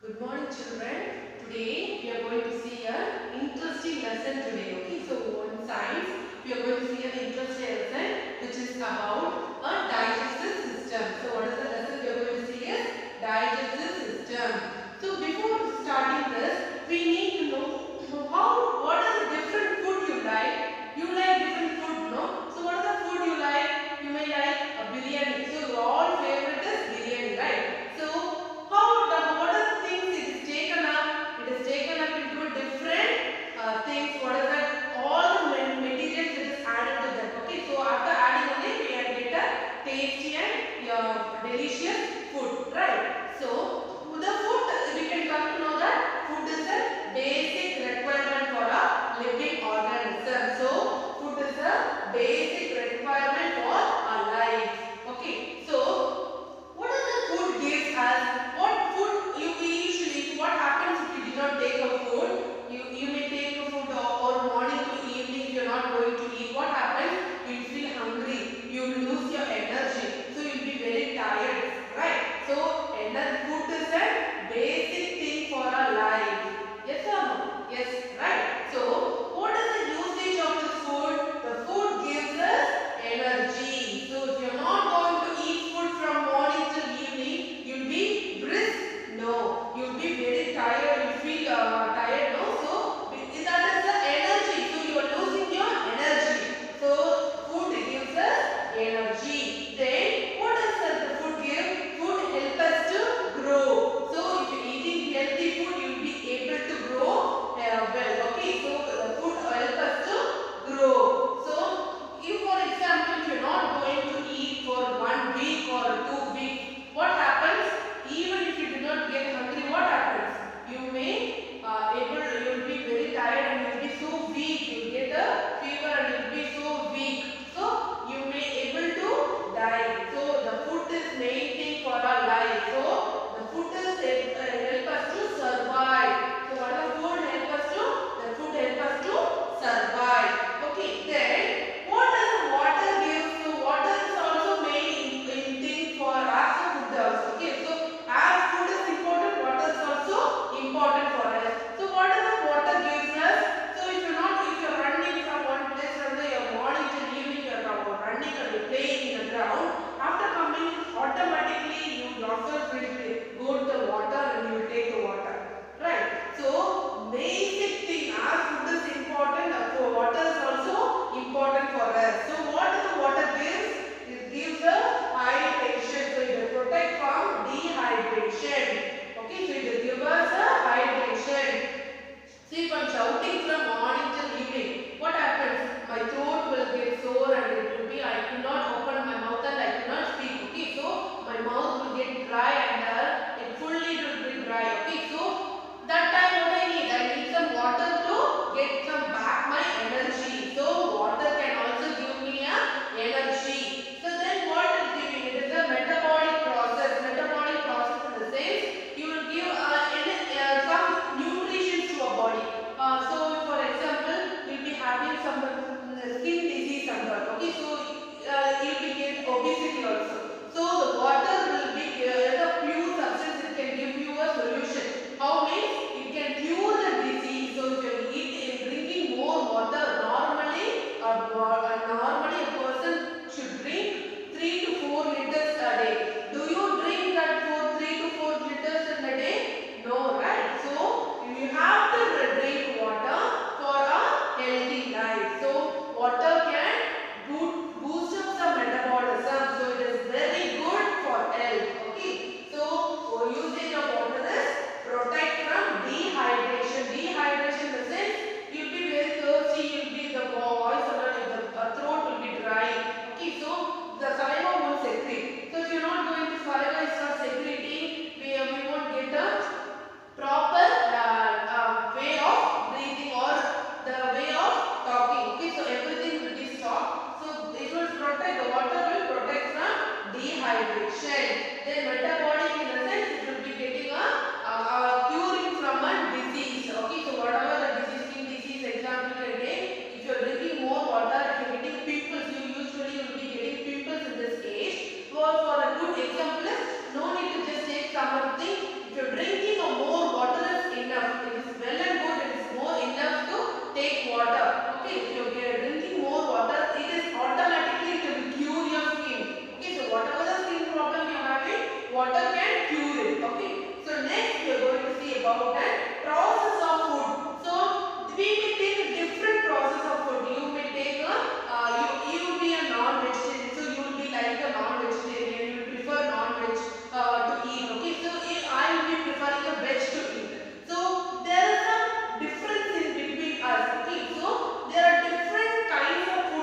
Good morning, children. Today we are going to see an interesting lesson today. Okay, so on science we are going to see an interesting lesson which is about a digestive system. So what is the lesson we are going to see is digestive system. So before starting this, we need to know what is the different food you like. You like different food, no? So what is the food you like? You may like a biryani. So your all favorite is biryani, right? So what are the things it is taken up? It is taken up into different things. What is that? All the materials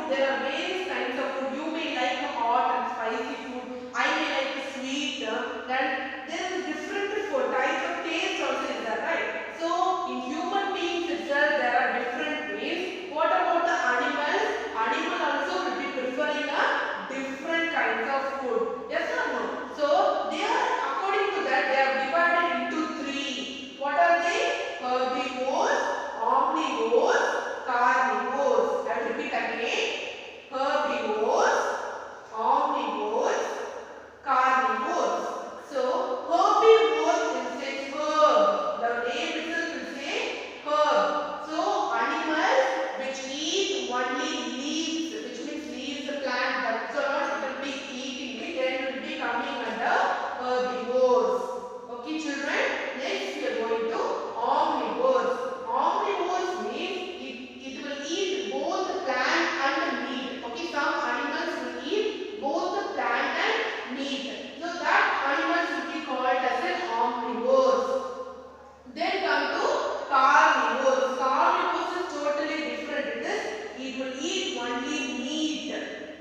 there are various kinds of food. You may like hot and spicy food. I may like sweet. Then there is different food types of taste also is there, right? So in human beings itself there are different ways. What about the animals? Animal also will be preferring a different kinds of food. Yes or no? So they are according to that they are divided into three. What are they? Herbivores, omnivores, carnivores. I will repeat again. Herbivores, omnivores, carnivores. So herbivores will say herb. The name itself will say herb. So animals which eat only leaves, which means leaves the plant, but so not it will be eating it, then it will be coming under herbivores. Okay children, next we are going to omnivores. Omnivores means it will eat both plant and meat. Okay, some animals will eat both the plant and meat. So that animals will be called as an omnivores. Then come to carnivores. Carnivores is totally different. It will eat only meat.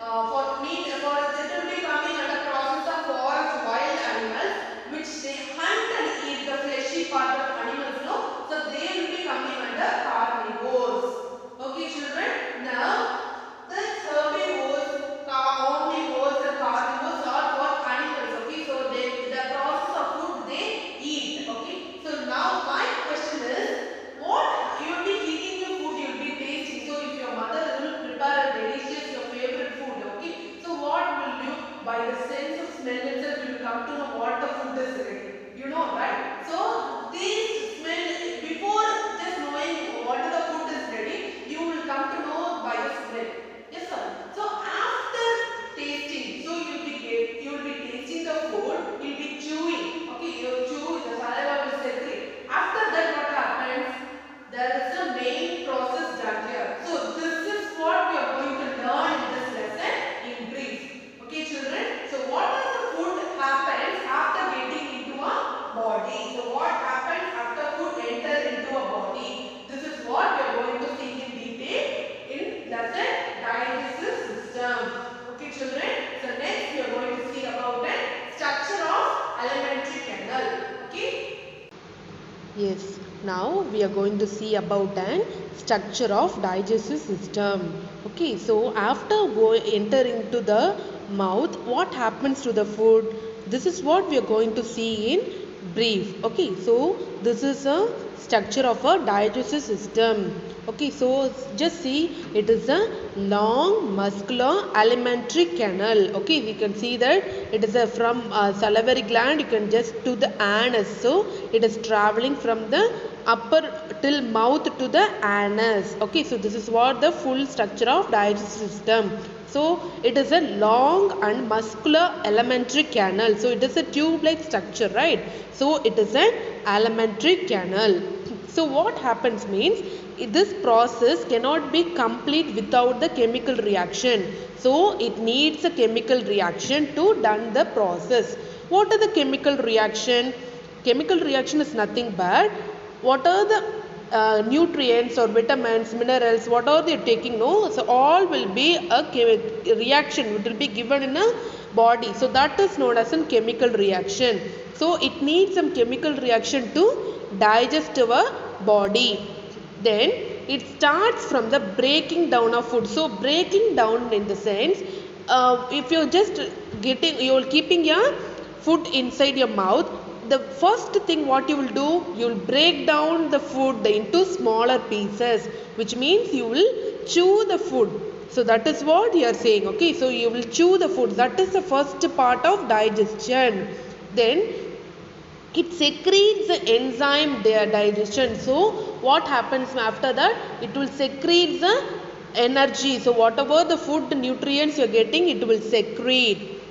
For meat, it will be coming under process of forest wild animals, which they hunt and eat the fleshy part of animals. No, so they will be coming under carnivores. Okay, children. Now, this herbivores, omnivores, and carnivores are for animals. Okay, so the process of food they eat. Okay, so now my question is, what you will be eating the food, you will be tasting. So if your mother will prepare a delicious your favorite food, okay, so what will you, by the sense of smell itself you will come to know what the food is ready. You know, right? So this smell, before just knowing what the food is ready, you will come to know by the smell. Yes sir. So after tasting, so you will be tasting the food, you will be chewing. Okay, you chew, the saliva will secrete. After that what happens? There is a main process done here. So this is what we are going to learn in this lesson in brief. Okay children. So what is the food happens after getting into a body? So what happens after food enter into a body? This is what we are going to see in detail in lesson digestive system. Okay children. So next we are going to see about the structure of alimentary canal. Okay. Yes, now we are going to see about an structure of digestive system. Okay, so after enter into the mouth, what happens to the food? This is what we are going to see in brief. Okay, so this is a structure of a digestive system. Okay, so just see, it is a long muscular alimentary canal. Okay, we can see that it is from salivary gland, you can just to the anus. So it is traveling from the upper till mouth to the anus. Okay, so this is what the full structure of digestive system. So it is a long and muscular alimentary canal. So it is a tube-like structure, right? So it is an alimentary canal. So what happens means, this process cannot be complete without the chemical reaction. So it needs a chemical reaction to done the process. What are the chemical reaction? Chemical reaction is nothing but what are the nutrients or vitamins, minerals, what are they taking? No, so all will be a reaction. It will be given in a body. So that is known as a chemical reaction. So it needs some chemical reaction to digest our body. Then it starts from the breaking down of food. So breaking down in the sense, if you're just you're keeping your food inside your mouth, the first thing what you will do, you will break down the food into smaller pieces, which means you will chew the food. So that is what you are saying. Okay, so you will chew the food. That is the first part of digestion. Then it secretes the enzyme digestion. So what happens after that? It will secrete the energy. So whatever the food nutrients you are getting, it will secrete.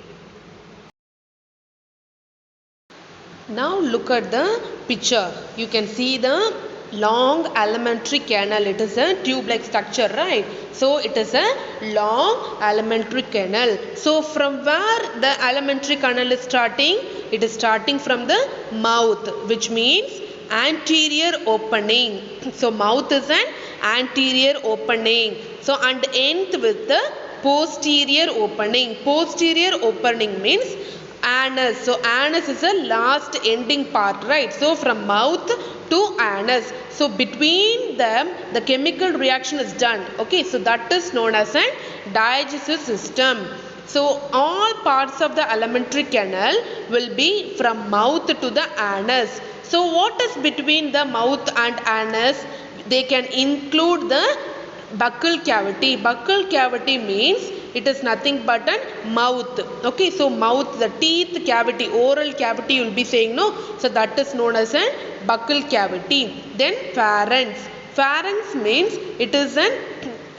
Now look at the picture. You can see the long alimentary canal. It is a tube-like structure, right? So it is a long alimentary canal. So from where the alimentary canal is starting? It is starting from the mouth, which means anterior opening. So mouth is an anterior opening. So and end with the posterior opening. Posterior opening means anus. So anus is a last ending part, right? So from mouth to anus. So between them the chemical reaction is done. Okay, so that is known as a digestive system. So all parts of the alimentary canal will be from mouth to the anus. So what is between the mouth and anus? They can include the buccal cavity. Buccal cavity means it is nothing but a mouth. Okay, so mouth, the teeth cavity, oral cavity you will be saying, no? So that is known as a buccal cavity. Then pharynx. Pharynx means it is an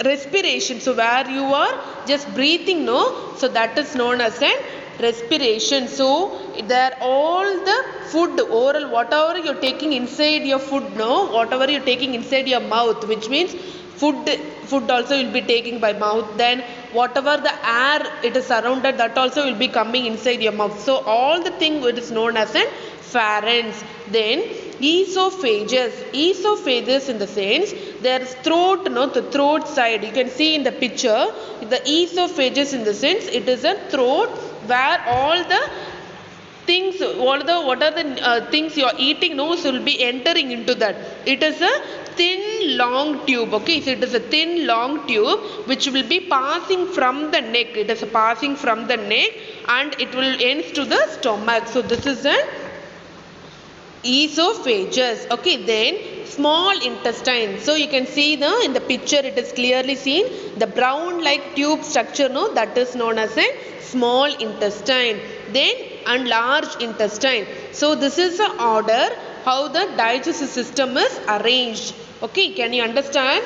respiration. So where you are just breathing, no? So that is known as a respiration. So there all the food, oral, whatever you're taking inside your food, no? Whatever you're taking inside your mouth, which means food also will be taking by mouth. Then whatever the air it is surrounded, that also will be coming inside your mouth. So all the thing it is known as a pharynx. Then esophagus. Esophagus in the sense there is throat, no, the throat side. You can see in the picture the esophagus in the sense it is a throat where all the things, what are the things you are eating, no, so will be entering into that. It is a thin long tube. Okay, so it is a thin long tube which will be passing from the neck. It is passing from the neck and it will ends to the stomach. So this is an esophagus. Okay, then small intestine. So you can see in the picture it is clearly seen the brown like tube structure, no, that is known as a small intestine. Then and large intestine. So this is the order how the digestive system is arranged. Okay, can you understand?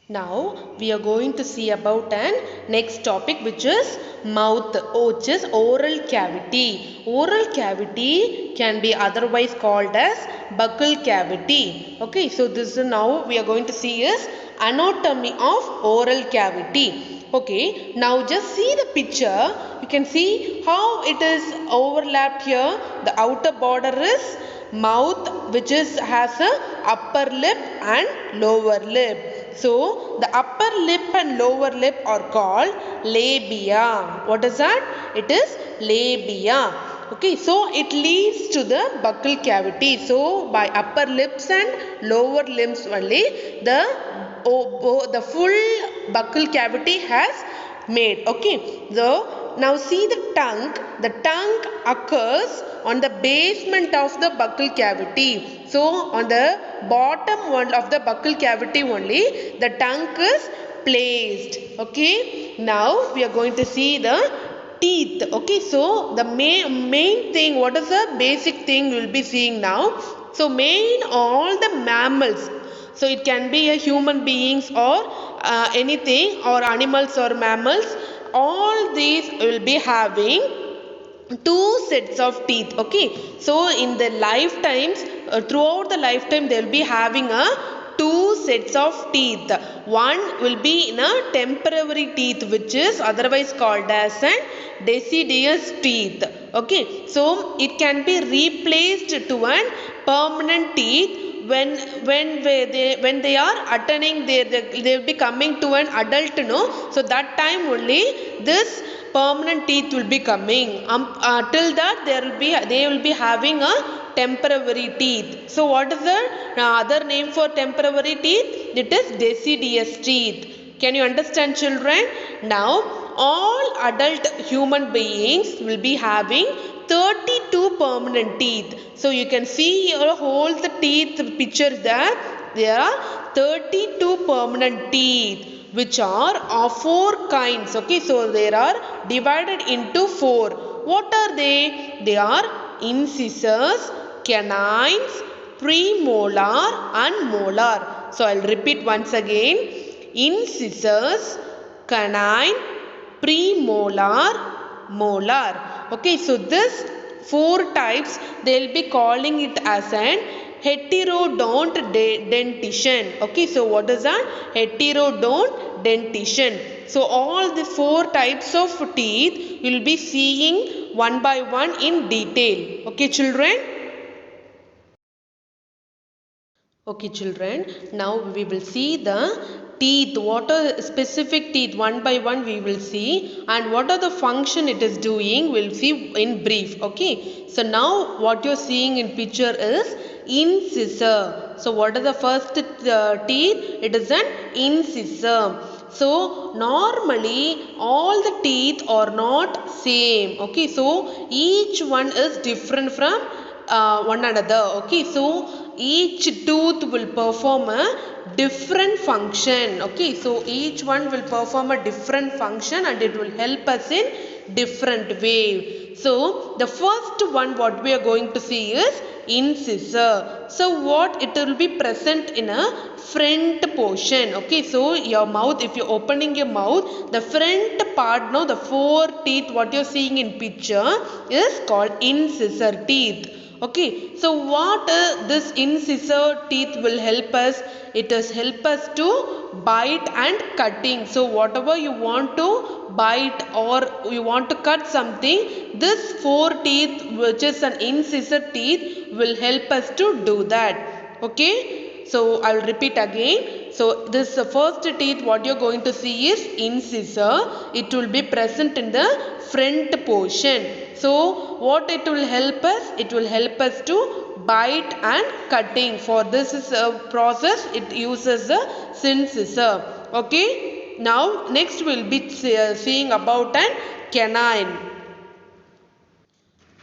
Now we are going to see about an next topic which is mouth, which is oral cavity. Oral cavity can be otherwise called as buccal cavity. Okay, so this is now we are going to see is anatomy of oral cavity. Okay, now just see the picture. You can see how it is overlapped here. The outer border is mouth which is has a upper lip and lower lip. So the upper lip and lower lip are called labia. What is that? It is labia. Okay, so it leads to the buccal cavity. So by upper lips and lower limbs only the full buccal cavity has made. Okay, so now see the tongue. The tongue occurs on the basement of the buccal cavity. So on the bottom one of the buccal cavity only the tongue is placed. Okay, now we are going to see the teeth. Okay, so the main thing, what is the basic thing we will be seeing now? So main all the mammals. So it can be a human beings or anything or animals or mammals. All these will be having two sets of teeth. Okay, so in the lifetimes, throughout the lifetime they will be having a two sets of teeth. One will be in a temporary teeth which is otherwise called as an deciduous teeth. Okay, so it can be replaced to an permanent teeth when they are attaining they will be coming to an adult, no. So that time only this permanent teeth will be coming. Till that they will be having a temporary teeth. So what is the other name for temporary teeth? It is deciduous teeth. Can you understand, children? Now all adult human beings will be having 32 permanent teeth. So you can see here whole the teeth picture there. There are 32 permanent teeth which are of four kinds. Okay, so they are divided into four. What are they? They are incisors, canines, premolar and molar. So I'll repeat once again. Incisors, canine, premolar, molar. Okay, so this four types they will be calling it as an heterodont dentition. Okay, so what is that? Heterodont dentition. So all the four types of teeth you will be seeing one by one in detail. Okay, children. Okay, children, now we will see the teeth. What are specific teeth? One by one we will see, and what are the function it is doing, we'll see in brief. Okay, so now what you're seeing in picture is incisor. So what is the first teeth? It is an incisor. So normally all the teeth are not same. Okay, so each one is different from one another. Okay, so each tooth will perform a different function. Okay, so each one will perform a different function and it will help us in different way. So the first one what we are going to see is incisor. So what it will be present in a front portion. Okay, so your mouth, if you're opening your mouth, the front part, no, the four teeth what you're seeing in picture is called incisor teeth. Okay, so what this incisor teeth will help us? It is help us to bite and cutting. So whatever you want to bite or you want to cut something, this four teeth which is an incisor teeth will help us to do that. Okay, so I'll repeat again. So this first teeth what you're going to see is incisor. It will be present in the front portion. So what it will help us? It will help us to bite and cutting. For this is a process, it uses a scissor. Okay. Now next we'll be seeing about an canine.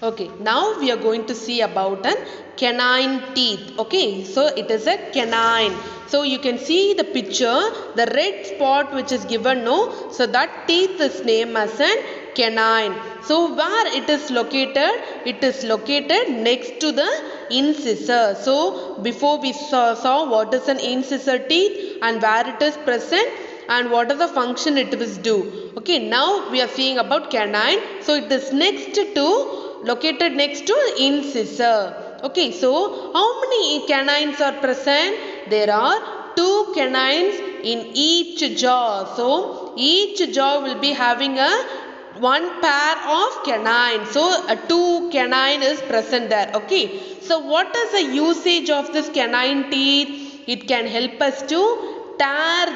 Okay, now we are going to see about an canine teeth. Okay, so it is a canine. So you can see the picture, the red spot which is given, no? So that teeth is named as an canine. So where it is located? It is located next to the incisor. So before we saw what is an incisor teeth and where it is present and what is the function it will do. Okay, now we are seeing about canine. So it is located next to incisor. Okay, so how many canines are present? There are two canines in each jaw. So each jaw will be having a one pair of canine. So a two canine is present there. Okay, so what is the usage of this canine teeth? It can help us to tear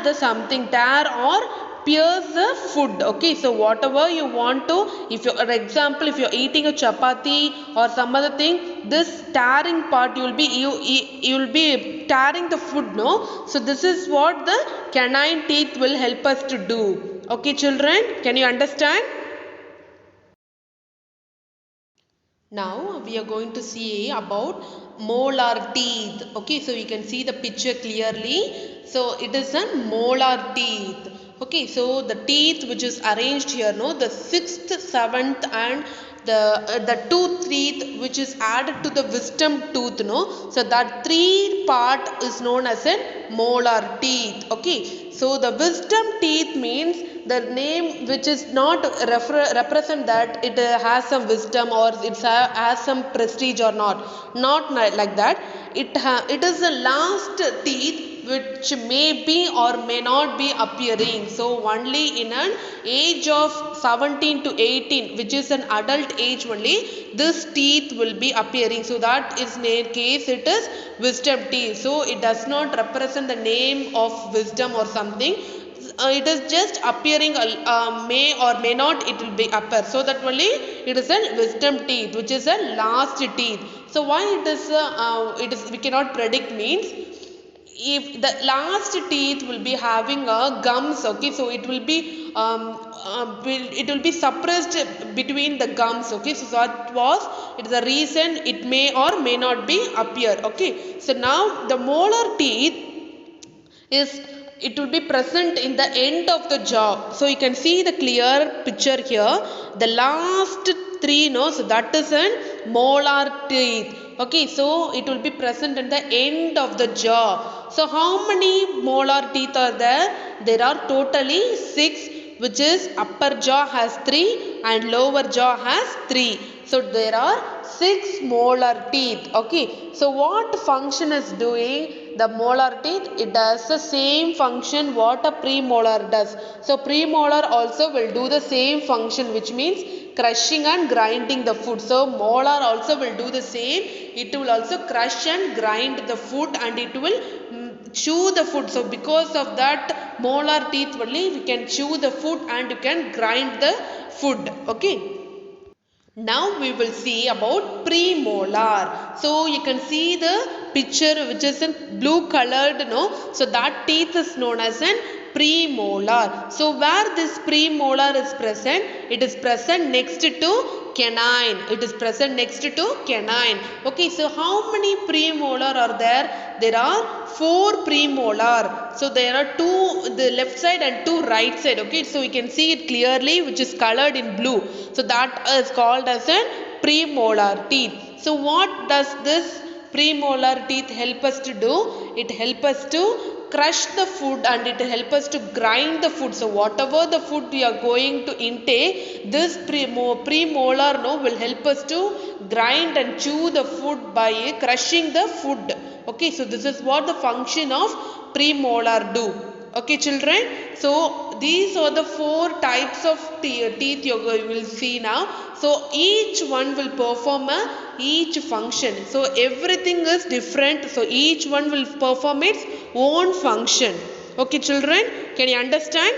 or pierce the food. Okay, so whatever you want to, if you, for example, if you're eating a chapati or some other thing, this tearing part you will be tearing the food, no? So this is what the canine teeth will help us to do. Okay, children, can you understand? Now we are going to see about molar teeth. Okay, so you can see the picture clearly. So it is a molar teeth. Okay, so the teeth which is arranged here, no, the sixth, seventh and the tooth teeth which is added to the wisdom tooth, no. So that three part is known as a molar teeth. Okay, so the wisdom teeth means the name which is not represent that it has some wisdom or it has some prestige or not like that. It is the last teeth which may be or may not be appearing. So only in an age of 17 to 18, which is an adult age only, this teeth will be appearing. So that is in case it is wisdom teeth. So it does not represent the name of wisdom or something. It is just appearing, may or may not it will be appear. So that only it is a wisdom teeth which is a last teeth. So why it is we cannot predict means if the last teeth will be having a gums. Okay, so it will be it will be suppressed between the gums. Okay, so that was it is the reason it may or may not be appear. Okay, so now the molar teeth is it will be present in the end of the jaw. So you can see the clear picture here. The last three, no, so that is an molar teeth. Okay, so it will be present in the end of the jaw. So how many molar teeth are there? There are totally 6, which is upper jaw has 3 and lower jaw has 3. So there are 6 molar teeth. Okay, so what function is doing? the molar teeth, it does the same function what a premolar does. So premolar also will do the same function, which means crushing and grinding the food. So molar also will do the same. It will also crush and grind the food, and it will chew the food. So because of that molar teeth only we can chew the food and you can grind the food. Okay. Now we will see about premolar. So you can see the picture which is in blue colored, no? So that teeth is known as an premolar. So where this premolar is present, it is present next to canine. It is present next to canine. Okay, so how many premolar are there? There are 4 premolar. So there are 2 the left side and 2 right side. Okay, so you can see it clearly, which is colored in blue. So that is called as a premolar teeth. So what does this premolar teeth help us to do? It help us to crush the food and it help us to grind the food. So whatever the food we are going to intake, this premolar will help us to grind and chew the food by crushing the food. Okay, so this is what the function of premolar do. Okay, children. So these are the 4 types of teeth you will see now. So each one will perform each function. So everything is different. So each one will perform its own function. Okay, children, can you understand?